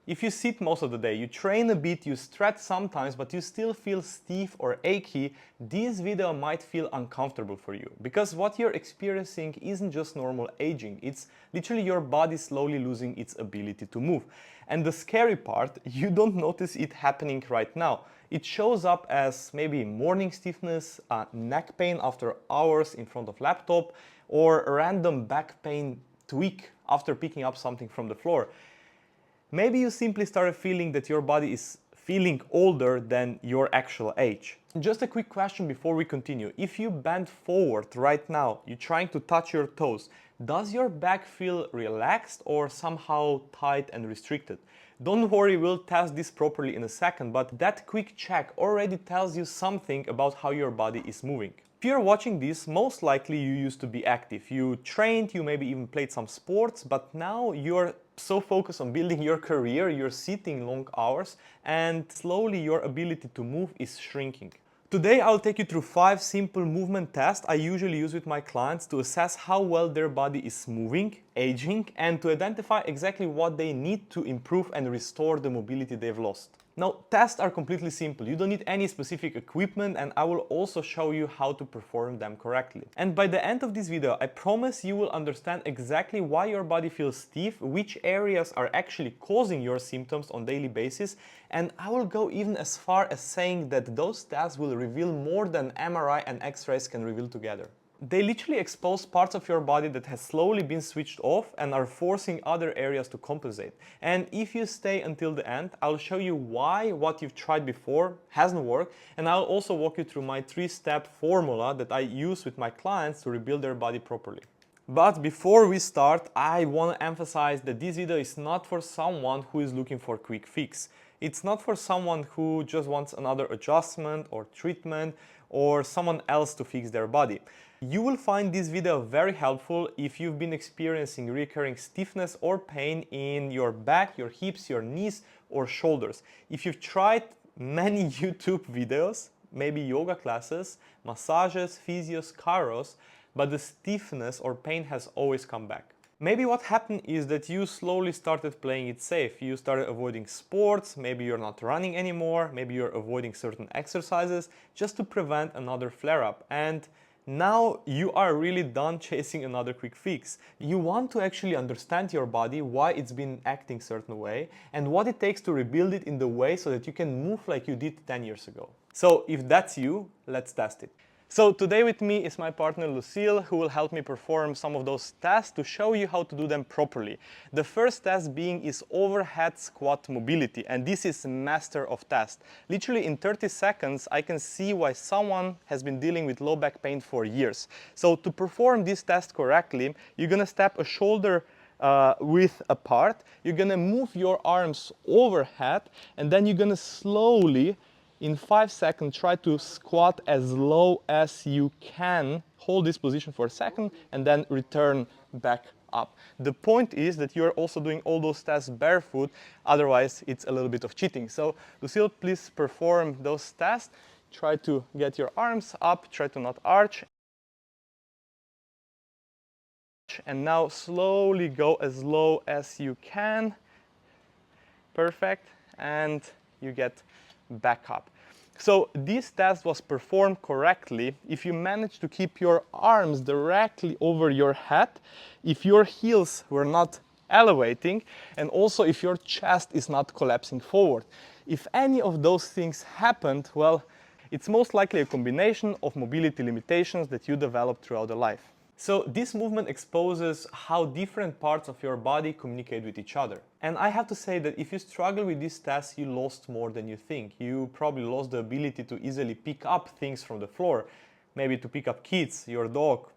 If you sit most of the day, you train a bit, you stretch sometimes, but you still feel stiff or achy, this video might feel uncomfortable for you. Because what you're experiencing isn't just normal aging, it's literally your body slowly losing its ability to move. And the scary part, you don't notice it happening right now. It shows up as maybe morning stiffness, neck pain after hours in front of laptop, or a random back pain tweak after picking up something from the floor. Maybe you simply started feeling that your body is feeling older than your actual age. Just a quick question before we continue. If you bend forward right now, you're trying to touch your toes, does your back feel relaxed or somehow tight and restricted? Don't worry, we'll test this properly in a second, but that quick check already tells you something about how your body is moving. If you're watching this, most likely you used to be active. You trained, you maybe even played some sports, but now you're so focused on building your career, you're sitting long hours, and slowly your ability to move is shrinking. Today I'll take you through 5 simple movement tests I usually use with my clients to assess how well their body is moving, aging, and to identify exactly what they need to improve and restore the mobility they've lost. Now, tests are completely simple. You don't need any specific equipment, and I will also show you how to perform them correctly. And by the end of this video, I promise you will understand exactly why your body feels stiff, which areas are actually causing your symptoms on a daily basis, and I will go even as far as saying that those tests will reveal more than MRI and X-rays can reveal together. They literally expose parts of your body that has slowly been switched off and are forcing other areas to compensate. And if you stay until the end, I'll show you why what you've tried before hasn't worked, and I'll also walk you through my 3-step formula that I use with my clients to rebuild their body properly. But before we start, I want to emphasize that this video is not for someone who is looking for a quick fix. It's not for someone who just wants another adjustment or treatment or someone else to fix their body. You will find this video very helpful if you've been experiencing recurring stiffness or pain in your back, your hips, your knees, or shoulders. If you've tried many YouTube videos, maybe yoga classes, massages, physios, chiros, but the stiffness or pain has always come back. Maybe what happened is that you slowly started playing it safe. You started avoiding sports, maybe you're not running anymore, maybe you're avoiding certain exercises just to prevent another flare-up. And now you are really done chasing another quick fix. You want to actually understand your body, why it's been acting a certain way, and what it takes to rebuild it in the way so that you can move like you did 10 years ago. So if that's you, let's test it. So today with me is my partner Lucille, who will help me perform some of those tests to show you how to do them properly. The first test being is overhead squat mobility, and this is master of test. Literally in 30 seconds I can see why someone has been dealing with low back pain for years. So to perform this test correctly, you're gonna step a shoulder width apart, you're gonna move your arms overhead, and then you're gonna slowly in 5 seconds, try to squat as low as you can. Hold this position for a second and then return back up. The point is that you're also doing all those tests barefoot, otherwise it's a little bit of cheating. So Lucille, please perform those tests. Try to get your arms up, try to not arch. And now slowly go as low as you can. Perfect. And you get back up. So this test was performed correctly if you manage to keep your arms directly over your head, if your heels were not elevating, and also if your chest is not collapsing forward. If any of those things happened, well, it's most likely a combination of mobility limitations that you developed throughout the life. So this movement exposes how different parts of your body communicate with each other. And I have to say that if you struggle with this test, you lost more than you think. You probably lost the ability to easily pick up things from the floor, maybe to pick up kids, your dog,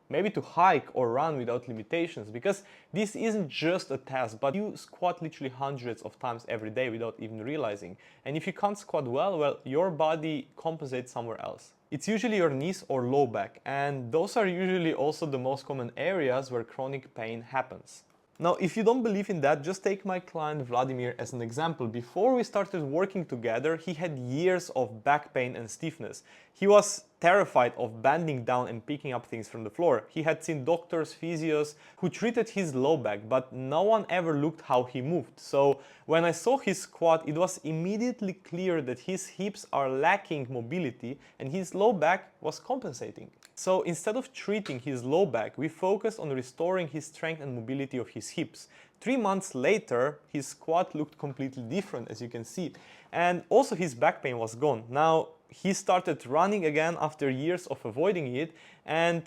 maybe to hike or run without limitations, because this isn't just a test, but you squat literally hundreds of times every day without even realizing. And if you can't squat well, your body compensates somewhere else. It's usually your knees or low back, and those are usually also the most common areas where chronic pain happens. Now, if you don't believe in that, just take my client Vladimir as an example. Before we started working together, he had years of back pain and stiffness. He was terrified of bending down and picking up things from the floor. He had seen doctors, physios who treated his low back, but no one ever looked how he moved. So when I saw his squat, it was immediately clear that his hips are lacking mobility and his low back was compensating. So instead of treating his low back, we focused on restoring his strength and mobility of his hips. 3 months later, his squat looked completely different, as you can see. And also his back pain was gone. Now, he started running again after years of avoiding it, and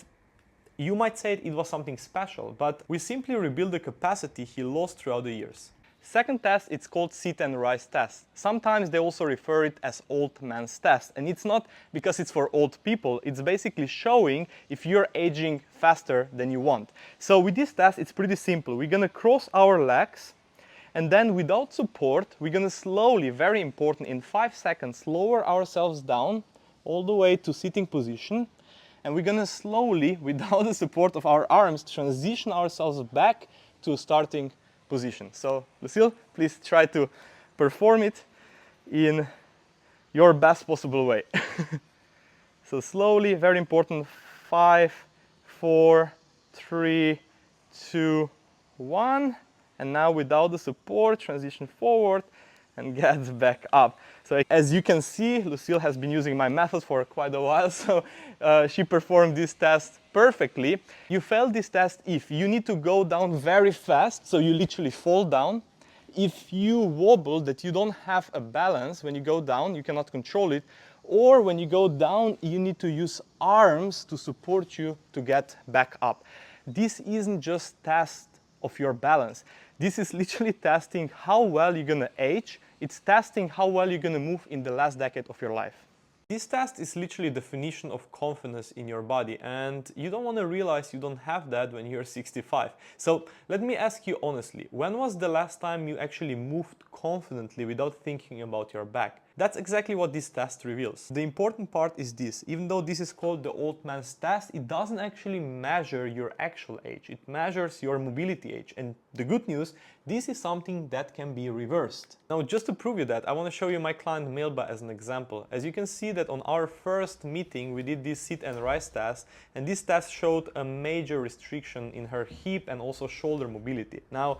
you might say it was something special, but we simply rebuilt the capacity he lost throughout the years. Second test, it's called sit and rise test. Sometimes they also refer it as old man's test, and it's not because it's for old people, it's basically showing if you're aging faster than you want. So with this test, it's pretty simple. We're gonna cross our legs, and then without support, we're gonna slowly, very important, in 5 seconds, lower ourselves down all the way to sitting position. And we're gonna slowly, without the support of our arms, transition ourselves back to starting position. So, Lucille, please try to perform it in your best possible way. So slowly, very important, 5, 4, 3, 2, 1. And now without the support, transition forward and get back up. So as you can see, Lucille has been using my method for quite a while, so she performed this test perfectly. You fail this test if you need to go down very fast, so you literally fall down. If you wobble, that you don't have a balance when you go down, you cannot control it, or when you go down, you need to use arms to support you to get back up. This isn't just test of your balance. This is literally testing how well you're gonna age. It's testing how well you're gonna move in the last decade of your life. This test is literally a definition of confidence in your body, and you don't want to realize you don't have that when you're 65. So let me ask you honestly, when was the last time you actually moved confidently without thinking about your back? That's exactly what this test reveals. The important part is this: even though this is called the old man's test, it doesn't actually measure your actual age. It measures your mobility age. And the good news, this is something that can be reversed. Now, just to prove you that, I want to show you my client Melba as an example. As you can see that on our first meeting, we did this sit and rise test, and this test showed a major restriction in her hip and also shoulder mobility. Now,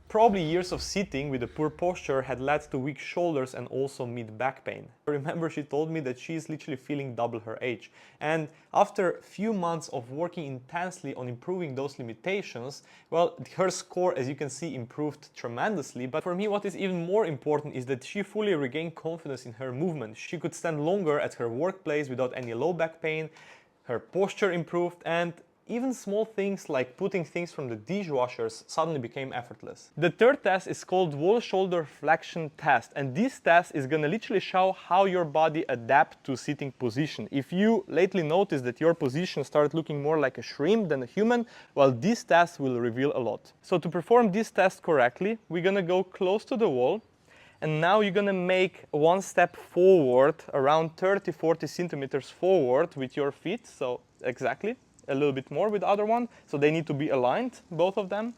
probably years of sitting with a poor posture had led to weak shoulders and also mid-back pain. Remember, she told me that she is literally feeling double her age. And after a few months of working intensely on improving those limitations, well, her score, as you can see, improved tremendously. But for me, what is even more important is that she fully regained confidence in her movement. She could stand longer at her workplace without any low back pain, her posture improved, and even small things like putting things from the dishwashers suddenly became effortless. The third test is called wall shoulder flexion test, and this test is gonna literally show how your body adapts to sitting position. If you lately notice that your position started looking more like a shrimp than a human, well, this test will reveal a lot. So to perform this test correctly, we're gonna go close to the wall, and now you're gonna make one step forward, around 30-40 centimeters forward with your feet, so exactly. A little bit more with the other one, so they need to be aligned, both of them,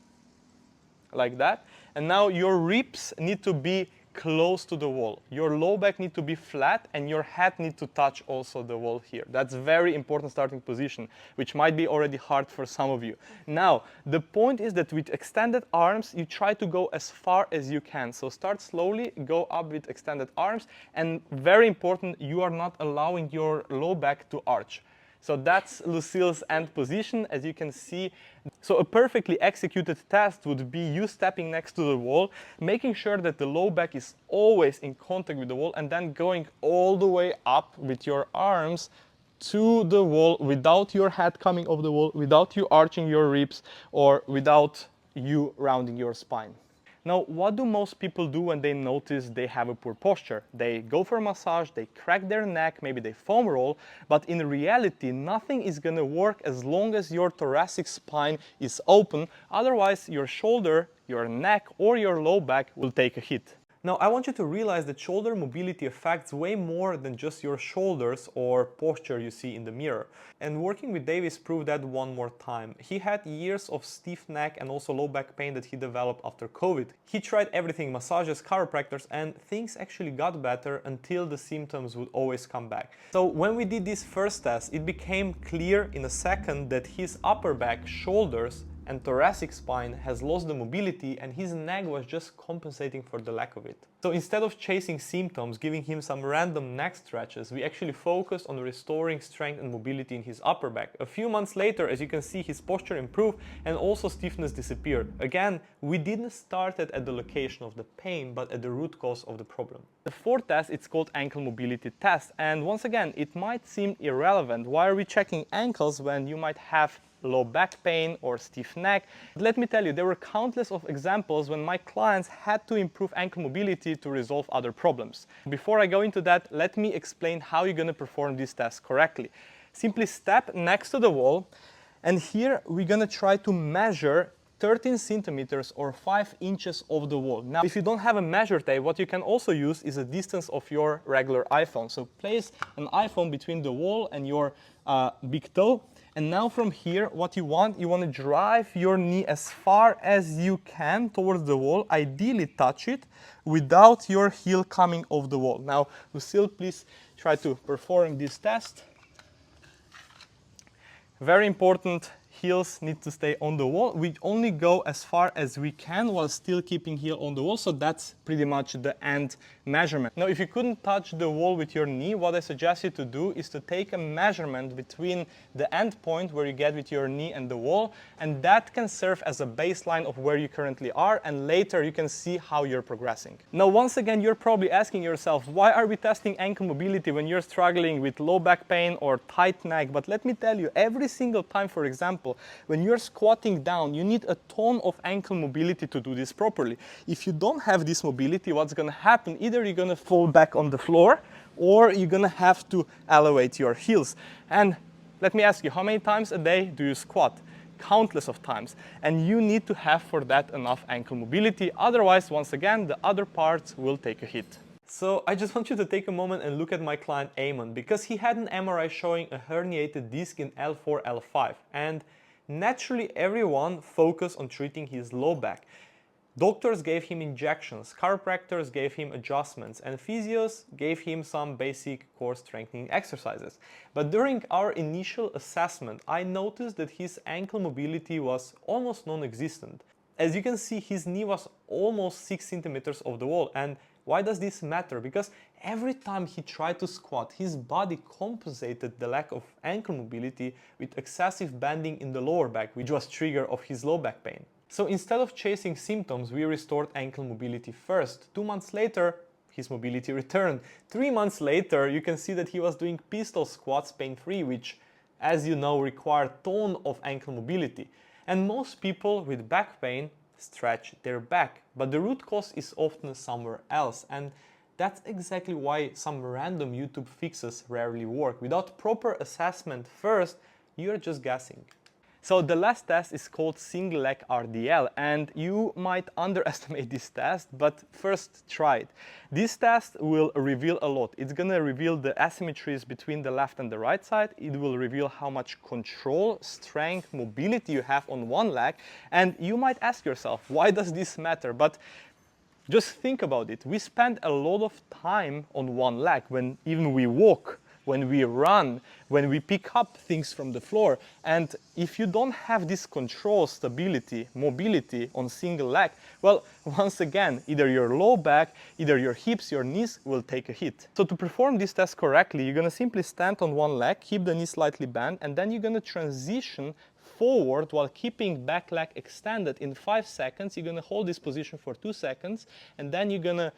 like that. And now your ribs need to be close to the wall. Your low back need to be flat, and your head need to touch also the wall here. That's very important starting position, which might be already hard for some of you. Now, the point is that with extended arms, you try to go as far as you can. So start slowly, go up with extended arms, and very important, you are not allowing your low back to arch. So that's Lucille's end position, as you can see. So a perfectly executed test would be you stepping next to the wall, making sure that the low back is always in contact with the wall, and then going all the way up with your arms to the wall without your head coming off the wall, without you arching your ribs, or without you rounding your spine. Now, what do most people do when they notice they have a poor posture? They go for a massage, they crack their neck, maybe they foam roll, but in reality, nothing is gonna work as long as your thoracic spine is open. Otherwise, your shoulder, your neck, or your low back will take a hit. Now, I want you to realize that shoulder mobility affects way more than just your shoulders or posture you see in the mirror. And working with Davis proved that one more time. He had years of stiff neck and also low back pain that he developed after COVID. He tried everything, massages, chiropractors, and things actually got better until the symptoms would always come back. So when we did this first test, it became clear in a second that his upper back, shoulders, and thoracic spine has lost the mobility, and his neck was just compensating for the lack of it. So instead of chasing symptoms, giving him some random neck stretches, we actually focused on restoring strength and mobility in his upper back. A few months later, as you can see, his posture improved and also stiffness disappeared. Again, we didn't start it at the location of the pain, but at the root cause of the problem. The fourth test, it's called ankle mobility test. And once again, it might seem irrelevant. Why are we checking ankles when you might have low back pain or stiff neck? But let me tell you, there were countless of examples when my clients had to improve ankle mobility to resolve other problems. Before I go into that, let me explain how you're going to perform this test correctly. Simply step next to the wall, and here we're going to try to measure 13 centimeters or 5 inches of the wall. Now, if you don't have a measure tape, what you can also use is a distance of your regular iPhone. So place an iPhone between the wall and your big toe. And now from here, what you want to drive your knee as far as you can towards the wall, ideally touch it without your heel coming off the wall. Now, Lucille, please try to perform this test. Very important, heels need to stay on the wall. We only go as far as we can while still keeping heel on the wall, so that's pretty much the end measurement. Now, if you couldn't touch the wall with your knee, what I suggest you to do is to take a measurement between the end point where you get with your knee and the wall, and that can serve as a baseline of where you currently are, and later you can see how you're progressing. Now, once again, you're probably asking yourself, why are we testing ankle mobility when you're struggling with low back pain or tight neck? But let me tell you, every single time, for example, when you're squatting down, you need a ton of ankle mobility to do this properly. If you don't have this mobility, what's going to happen? Either you're going to fall back on the floor, or you're going to have to elevate your heels. And let me ask you, how many times a day do you squat? Countless of times. And you need to have for that enough ankle mobility. Otherwise, once again, the other parts will take a hit. So I just want you to take a moment and look at my client Eamon, because he had an MRI showing a herniated disc in L4, L5. And naturally, everyone focused on treating his low back. Doctors gave him injections, chiropractors gave him adjustments, and physios gave him some basic core strengthening exercises. But during our initial assessment, I noticed that his ankle mobility was almost non-existent. As you can see, his knee was almost 6 centimeters off the wall. And why does this matter? Because every time he tried to squat, his body compensated the lack of ankle mobility with excessive bending in the lower back, which was trigger of his low back pain. So instead of chasing symptoms, we restored ankle mobility first. 2 months later, his mobility returned. 3 months later, you can see that he was doing pistol squats pain-free, which, as you know, require a ton of ankle mobility. And most people with back pain stretch their back, but the root cause is often somewhere else, and that's exactly why some random YouTube fixes rarely work. Without proper assessment first, you're just guessing. So the last test is called single leg RDL, and you might underestimate this test, but first try it. This test will reveal a lot. It's gonna reveal the asymmetries between the left and the right side. It will reveal how much control, strength, mobility you have on one leg. And you might ask yourself, why does this matter? But just think about it. We spend a lot of time on one leg when even we walk, when we run, when we pick up things from the floor. And if you don't have this control, stability, mobility on single leg, well, once again, either your low back, either your hips, your knees will take a hit. So to perform this test correctly, you're gonna simply stand on one leg, keep the knee slightly bent, and then you're gonna transition forward while keeping back leg extended. In 5 seconds, you're gonna hold this position for 2 seconds, and then you're gonna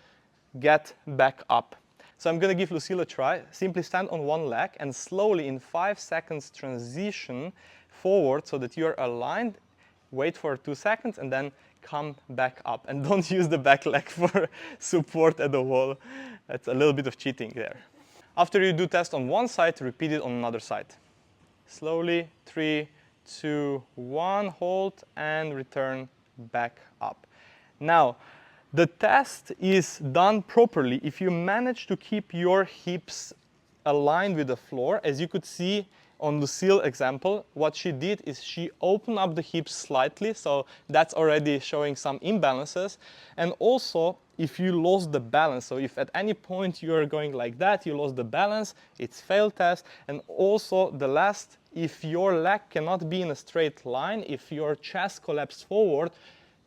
get back up. So I'm going to give Lucille a try. Simply stand on one leg and slowly in 5 seconds transition forward so that you're aligned. Wait for 2 seconds and then come back up. And don't use the back leg for support at the wall. That's a little bit of cheating there. After you do test on one side, repeat it on another side. Slowly, 3, 2, 1, hold and return back up. Now, The test is done properly if you manage to keep your hips aligned with the floor. As you could see on Lucille's example, what she did is she opened up the hips slightly, so that's already showing some imbalances. And also, if you lost the balance, so if at any point you're going like that, you lost the balance, it's failed test. And also the last, if your leg cannot be in a straight line, if your chest collapses forward,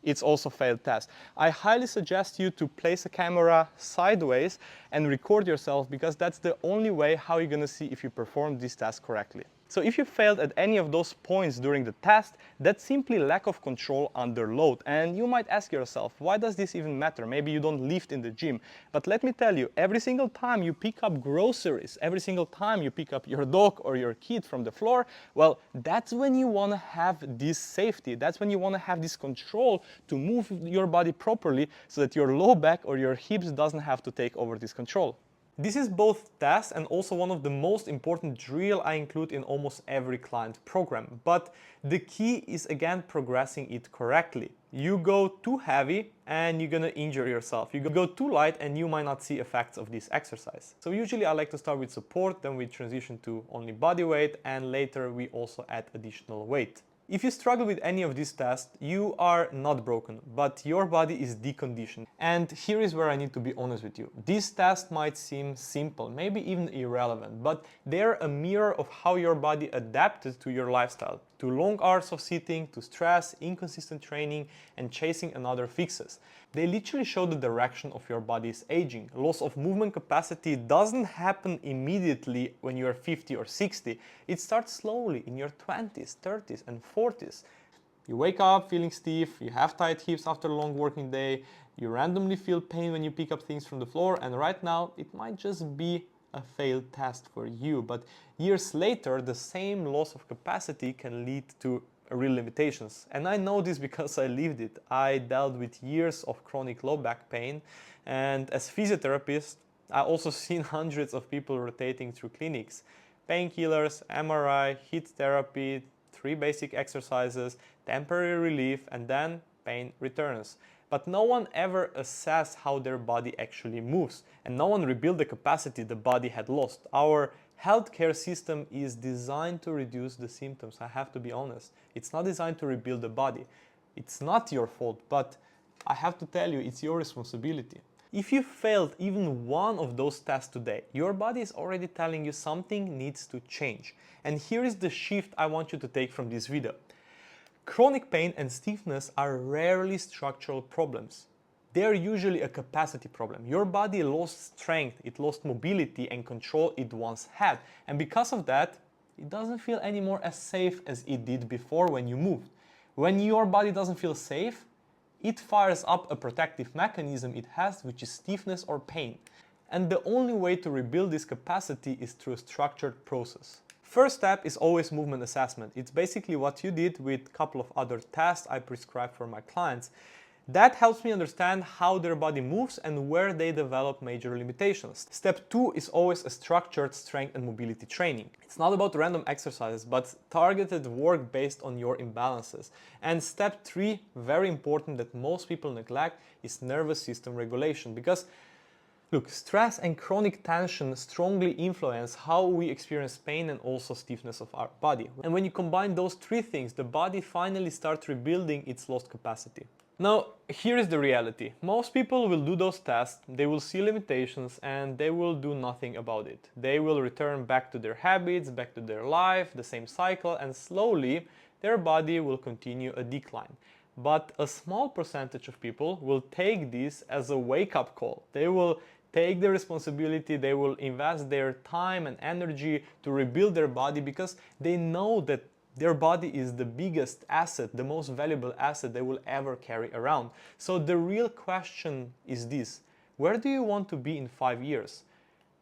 it's also failed test. I highly suggest you to place a camera sideways and record yourself, because that's the only way how you're gonna see if you perform this task correctly. So if you failed at any of those points during the test, that's simply lack of control under load. And you might ask yourself, why does this even matter? Maybe you don't lift in the gym. But let me tell you, every single time you pick up groceries, every single time you pick up your dog or your kid from the floor, well, that's when you want to have this safety. That's when you want to have this control to move your body properly so that your low back or your hips doesn't have to take over this control. This is both test and also one of the most important drill I include in almost every client program. But the key is again progressing it correctly. You go too heavy and you're gonna injure yourself. You go too light and you might not see effects of this exercise. So usually I like to start with support, then we transition to only body weight, and later we also add additional weight. If you struggle with any of these tests, you are not broken, but your body is deconditioned. And here is where I need to be honest with you. These tests might seem simple, maybe even irrelevant, but they're a mirror of how your body adapted to your lifestyle, to long hours of sitting, to stress, inconsistent training, and chasing another fixes. They literally show the direction of your body's aging. Loss of movement capacity doesn't happen immediately when you're 50 or 60. It starts slowly in your 20s, 30s, and 40s. You wake up feeling stiff, you have tight hips after a long working day, you randomly feel pain when you pick up things from the floor, and right now it might just be a failed test for you. But years later, the same loss of capacity can lead to real limitations. And I know this because I lived it. I dealt with years of chronic low back pain, and as physiotherapist, I also seen hundreds of people rotating through clinics. Painkillers, MRI, heat therapy, 3 basic exercises, temporary relief, and then pain returns. But no one ever assessed how their body actually moves, and no one rebuilt the capacity the body had lost. Our healthcare system is designed to reduce the symptoms, I have to be honest. It's not designed to rebuild the body. It's not your fault, but I have to tell you, it's your responsibility. If you failed even one of those tests today, your body is already telling you something needs to change. And here is the shift I want you to take from this video. Chronic pain and stiffness are rarely structural problems. They are usually a capacity problem. Your body lost strength, it lost mobility and control it once had. And because of that, it doesn't feel anymore as safe as it did before when you moved. When your body doesn't feel safe, it fires up a protective mechanism it has, which is stiffness or pain. And the only way to rebuild this capacity is through a structured process. First step is always movement assessment. It's basically what you did with a couple of other tests I prescribe for my clients. That helps me understand how their body moves and where they develop major limitations. Step 2 is always a structured strength and mobility training. It's not about random exercises, but targeted work based on your imbalances. And step 3, very important that most people neglect, is nervous system regulation. Because look, stress and chronic tension strongly influence how we experience pain and also stiffness of our body. And when you combine those 3 things, the body finally starts rebuilding its lost capacity. Now, here is the reality. Most people will do those tests, they will see limitations, and they will do nothing about it. They will return back to their habits, back to their life, the same cycle, and slowly their body will continue a decline. But a small percentage of people will take this as a wake-up call. They will take the responsibility, they will invest their time and energy to rebuild their body because they know that their body is the biggest asset, the most valuable asset they will ever carry around. So the real question is this: where do you want to be in 5 years?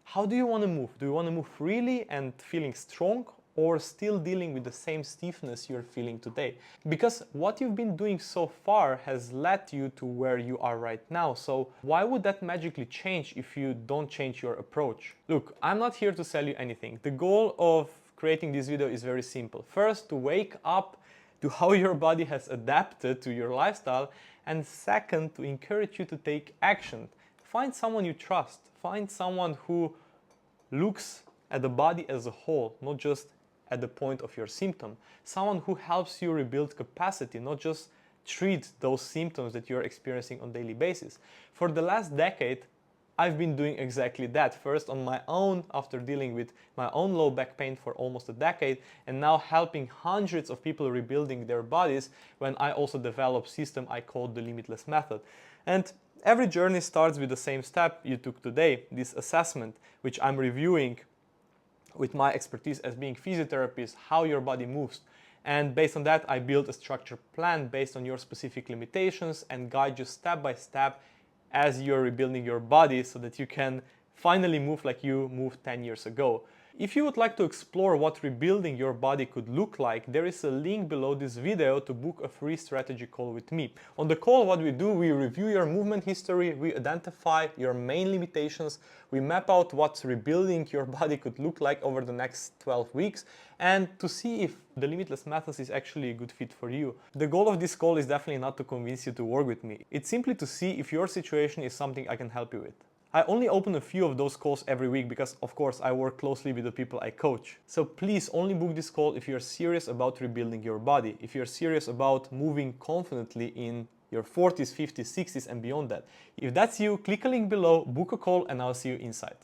How do you want to move? Do you want to move freely and feeling strong, or still dealing with the same stiffness you're feeling today? Because what you've been doing so far has led you to where you are right now. So why would that magically change if you don't change your approach? Look, I'm not here to sell you anything. The goal of creating this video is very simple. First, to wake up to how your body has adapted to your lifestyle, and second, to encourage you to take action. Find someone you trust. Find someone who looks at the body as a whole, not just at the point of your symptom. Someone who helps you rebuild capacity, not just treat those symptoms that you're experiencing on a daily basis. For the last decade, I've been doing exactly that. First on my own, after dealing with my own low back pain for almost a decade, and now helping hundreds of people rebuilding their bodies, when I also developed a system I called the Limitless Method. And every journey starts with the same step you took today, this assessment, which I'm reviewing with my expertise as being physiotherapist, how your body moves. And based on that, I build a structured plan based on your specific limitations and guide you step by step as you're rebuilding your body so that you can finally move like you moved 10 years ago. If you would like to explore what rebuilding your body could look like, there is a link below this video to book a free strategy call with me. On the call, what we do, we review your movement history, we identify your main limitations, we map out what rebuilding your body could look like over the next 12 weeks, and to see if the Limitless Methods is actually a good fit for you. The goal of this call is definitely not to convince you to work with me. It's simply to see if your situation is something I can help you with. I only open a few of those calls every week because, of course, I work closely with the people I coach. So please only book this call if you're serious about rebuilding your body, if you're serious about moving confidently in your 40s, 50s, 60s and beyond that. If that's you, click a link below, book a call, and I'll see you inside.